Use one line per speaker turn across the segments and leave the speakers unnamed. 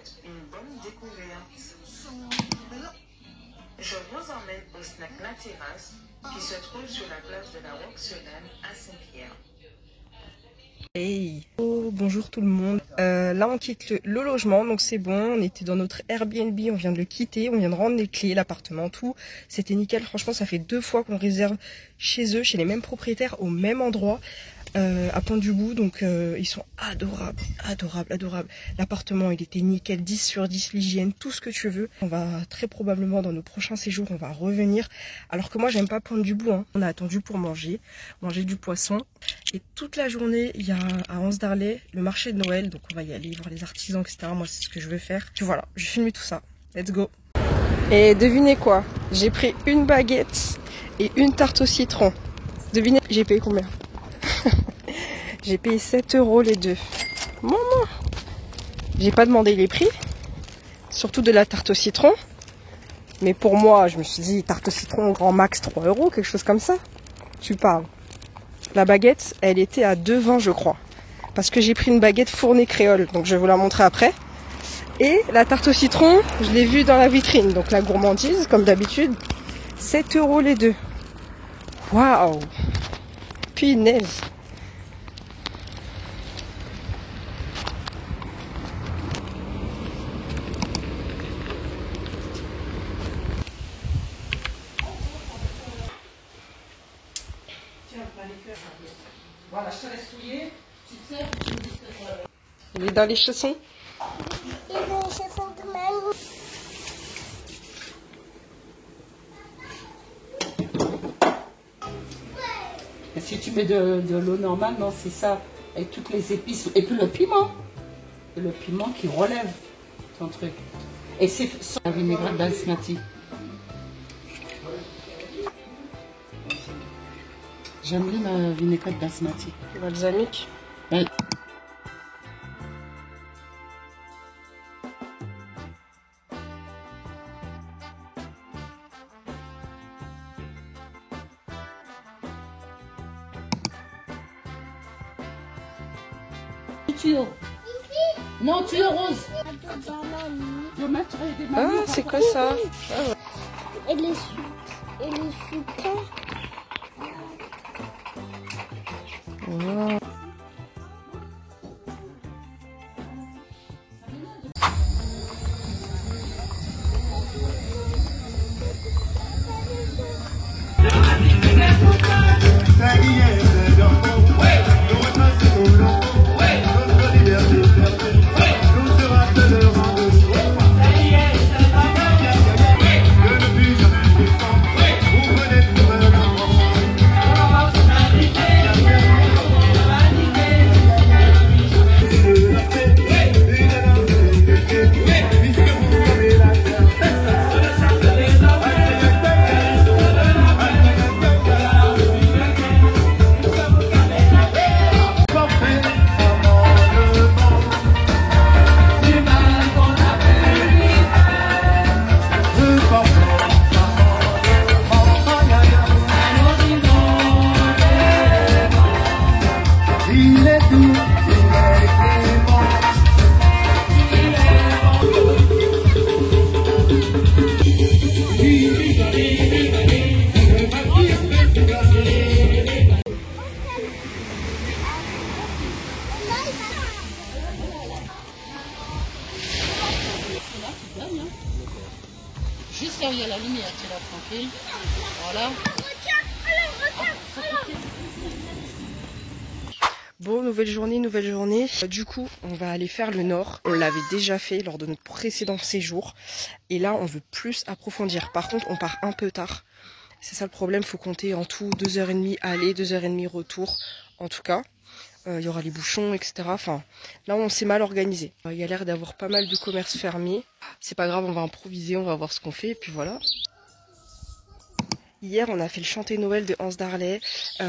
souhaite une bonne découverte. Je vous emmène au snack La Terrasse qui se trouve sur la place de la Roxelane à Saint-Pierre.
Hey, oh, bonjour tout le monde. Là on quitte le logement, donc c'est bon, on était dans notre Airbnb, on vient de le quitter, on vient de rendre les clés, l'appartement, tout. C'était nickel, franchement ça fait 2 fois qu'on réserve chez eux, chez les mêmes propriétaires, au même endroit, à Pont-du-Bout, donc ils sont adorables, adorables, adorables. L'appartement il était nickel, 10 sur 10, l'hygiène, tout ce que tu veux. On va très probablement dans nos prochains séjours, on va revenir, alors que moi j'aime pas Pont-du-Bout, hein. On a attendu pour manger du poisson. Et toute la journée, il y a à Anse d'Arlet le marché de Noël, donc on va y aller voir les artisans, etc. Moi, c'est ce que je veux faire. Puis voilà, je vais filmer tout ça. Let's go. Et devinez quoi? J'ai pris une baguette et une tarte au citron. Devinez, j'ai payé combien? J'ai payé 7 € les deux. Maman, j'ai pas demandé les prix, surtout de la tarte au citron. Mais pour moi, je me suis dit, tarte au citron au grand max 3 €, quelque chose comme ça. Tu parles. La baguette, elle était à 2,20 je crois. Parce que j'ai pris une baguette fournée créole. Donc je vais vous la montrer après. Et la tarte au citron, je l'ai vue dans la vitrine. Donc la gourmandise, comme d'habitude. 7 € les deux. Waouh! Punaise! Voilà, je te laisse souiller. Tu te sers, tu me dis ce que tu veux. Il est dans les chaussons?
Il est dans les chaussons de mamie.
Et si tu mets de l'eau normale, non, c'est ça. Avec toutes les épices. Et puis le piment. Et le piment qui relève ton truc. Et c'est sans la vinaigrette basmati. J'aime bien la vinaigrette basmati.
Balsamique.
Ouais. Tu es... Non, tu es rose.
Ah, c'est quoi ça? Ah, ouais.
Et les sucres.
Wow.
Juste là où il y a la lumière, tu es là tranquille. Voilà.
Bon, nouvelle journée. Du coup, on va aller faire le nord. On l'avait déjà fait lors de notre précédent séjour. Et là, on veut plus approfondir. Par contre, on part un peu tard. C'est ça le problème, faut compter en tout 2h30 aller, 2h30 retour. En tout cas, il y aura les bouchons, etc. Enfin, là, on s'est mal organisé. Il y a l'air d'avoir pas mal de commerces fermés. C'est pas grave, on va improviser, on va voir ce qu'on fait. Et puis voilà. Hier, on a fait le chanté Noël de Anse d'Arlet.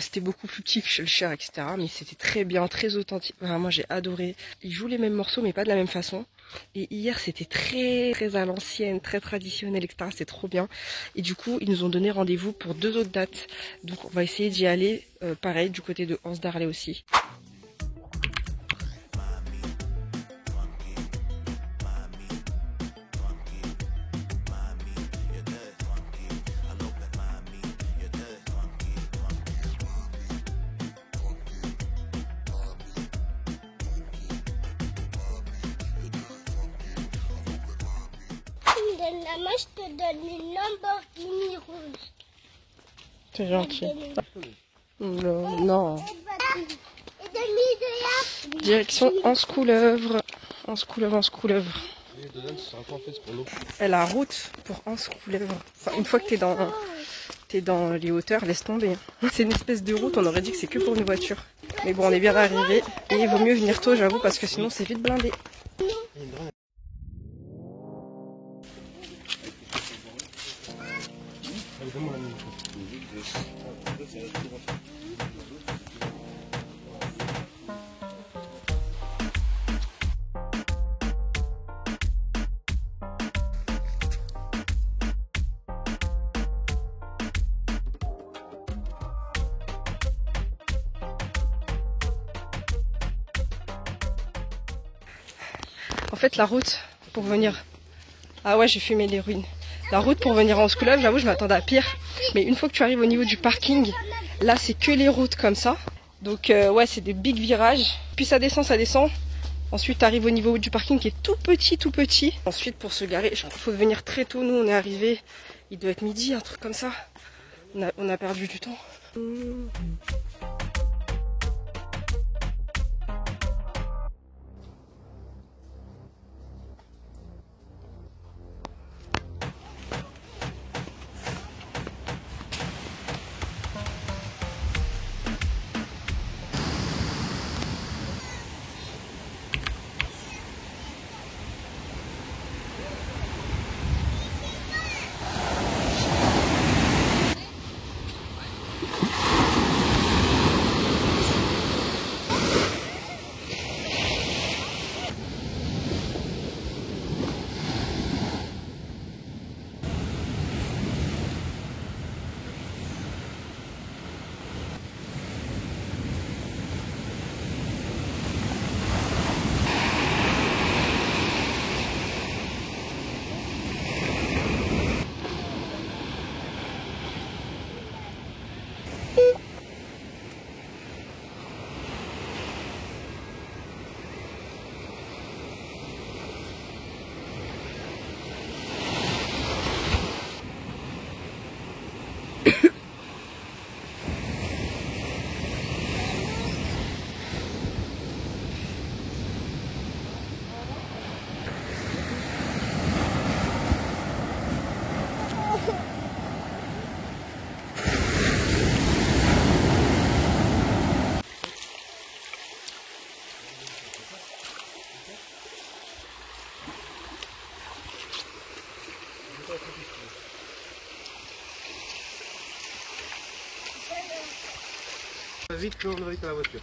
C'était beaucoup plus petit que chez le Cher, etc. Mais c'était très bien, très authentique. Enfin, moi, j'ai adoré. Ils jouent les mêmes morceaux, mais pas de la même façon. Et hier, c'était très, très à l'ancienne, très traditionnel, etc. C'est trop bien. Et du coup, ils nous ont donné rendez-vous pour 2 autres dates. Donc, on va essayer d'y aller, pareil, du côté de Anse d'Arlet aussi.
Moi, je te donne une Lamborghini rouge.
C'est gentil. Non.
Et demi de
Direction Anse-Couleuvre. Anse-Couleuvre, Anse-Couleuvre. Et la route pour Anse-Couleuvre. Enfin, une fois que t'es dans les hauteurs, laisse tomber. C'est une espèce de route, on aurait dit que c'est que pour une voiture. Mais bon, on est bien arrivé. Et il vaut mieux venir tôt, j'avoue, parce que sinon c'est vite blindé. En fait, la route pour venir... Ah ouais, j'ai fumé les ruines. La route pour venir en Anse-Couleuvre, j'avoue, je m'attendais à pire. Mais une fois que tu arrives au niveau du parking, là, c'est que les routes comme ça. Donc ouais, c'est des big virages. Puis ça descend, ça descend. Ensuite, tu arrives au niveau du parking qui est tout petit, tout petit. Ensuite, pour se garer, il faut venir très tôt. Nous, on est arrivé, il doit être midi, un truc comme ça. On a perdu du temps.
Vite, on va vite à la voiture.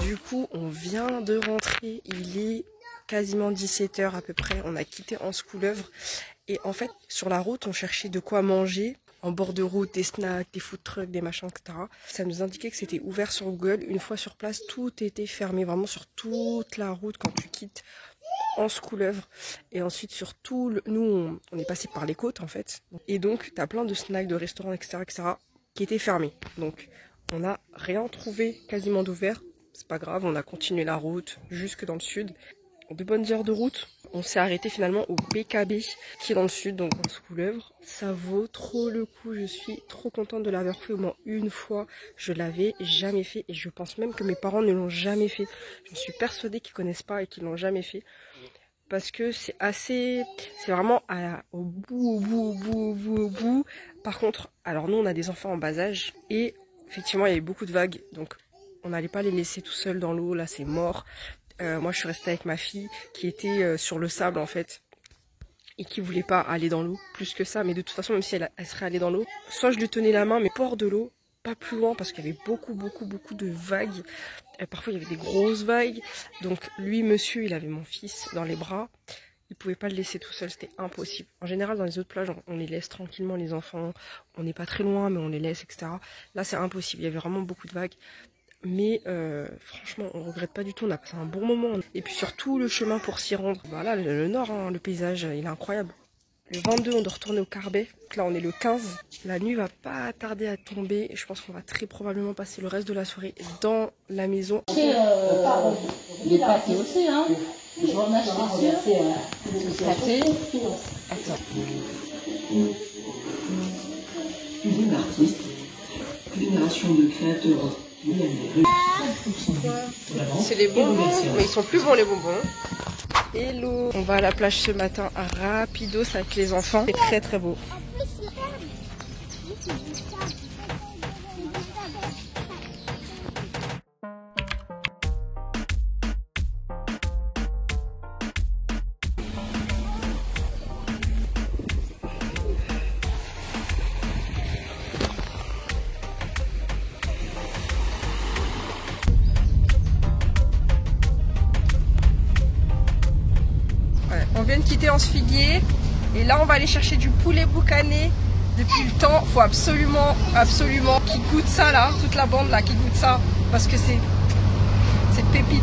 Du coup, on vient de rentrer, il est quasiment 17 h à peu près, on a quitté Anse-Couleuvre. Et en fait, sur la route, on cherchait de quoi manger. En bord de route, des snacks, des food trucks, des machins, etc. Ça nous indiquait que c'était ouvert sur Google. Une fois sur place, tout était fermé, vraiment sur toute la route quand tu quittes Anse-Couleuvre. Et ensuite, sur tout le... Nous, on est passé par les côtes, en fait. Et donc, tu as plein de snacks, de restaurants, etc., qui étaient fermés. Donc, on n'a rien trouvé quasiment d'ouvert. C'est pas grave, on a continué la route jusque dans le sud. De bonnes heures de route, on s'est arrêté finalement au BKB qui est dans le sud, donc Anse-Couleuvre. Ça vaut trop le coup, je suis trop contente de l'avoir fait au moins une fois. Je l'avais jamais fait et je pense même que mes parents ne l'ont jamais fait. Je suis persuadée qu'ils connaissent pas et qu'ils l'ont jamais fait. Parce que c'est vraiment au bout. Par contre, alors nous on a des enfants en bas âge et effectivement, il y avait beaucoup de vagues, donc on n'allait pas les laisser tout seuls dans l'eau, là c'est mort. Moi je suis restée avec ma fille qui était sur le sable en fait et qui voulait pas aller dans l'eau plus que ça, mais de toute façon même si elle serait allée dans l'eau, soit je lui tenais la main mais pas hors de l'eau, pas plus loin parce qu'il y avait beaucoup de vagues. Parfois il y avait des grosses vagues, donc lui monsieur il avait mon fils dans les bras, il pouvait pas le laisser tout seul, c'était impossible. En général dans les autres plages on les laisse tranquillement les enfants, on n'est pas très loin mais on les laisse etc. Là c'est impossible, il y avait vraiment beaucoup de vagues. Mais franchement on regrette pas du tout, on a passé un bon moment. Et puis surtout le chemin pour s'y rendre, voilà le nord, hein, le paysage il est incroyable. Le 22 on doit retourner au Carbet, là on est le 15, la nuit va pas tarder à tomber et je pense qu'on va très probablement passer le reste de la soirée dans la maison.
Les pâtés aussi hein. Je vais en acheter pâtés. Attends.
Cuisine d'artiste, culination de créateurs.
C'est les bonbons, mais ils sont plus bons les bonbons. Hello, on va à la plage ce matin à rapidos avec les enfants. C'est très très beau. On vient de quitter Anse Figuier et là on va aller chercher du poulet boucané. Depuis le temps, faut absolument qu'ils goûtent ça là, toute la bande là qui goûte ça parce que c'est pépite.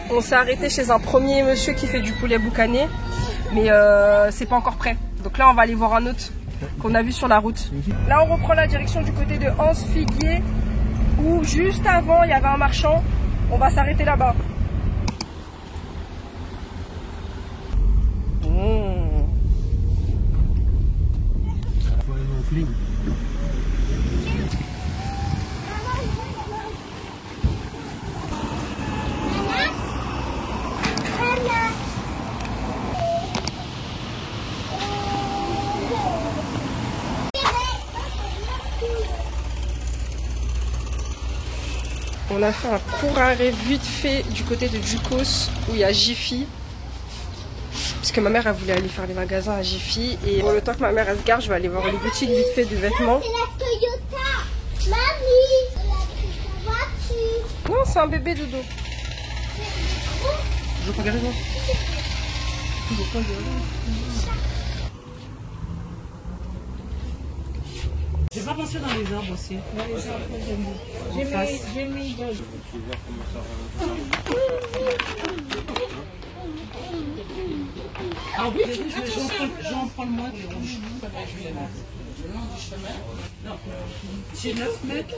On s'est arrêté chez un premier monsieur qui fait du poulet boucané, mais c'est pas encore prêt. Donc là on va aller voir un autre qu'on a vu sur la route. Là on reprend la direction du côté de Anse Figuier où juste avant il y avait un marchand. On va s'arrêter là-bas. On a fait un court arrêt vite fait du côté de Ducos où il y a Jiffy. Parce que ma mère elle voulait aller faire les magasins à Jiffy. Et pour le temps que ma mère elle se gare, je vais aller voir les boutiques vite fait de vêtements.
C'est la Toyota. Mamie, la voiture.
Non, c'est un bébé dodo. Je veux pas regarder moi.
J'ai pas pensé dans les arbres aussi. Dans les arbres, j'ai mis dans... Ah oui, j'en prends le moins du rouge. J'ai 9 mètres.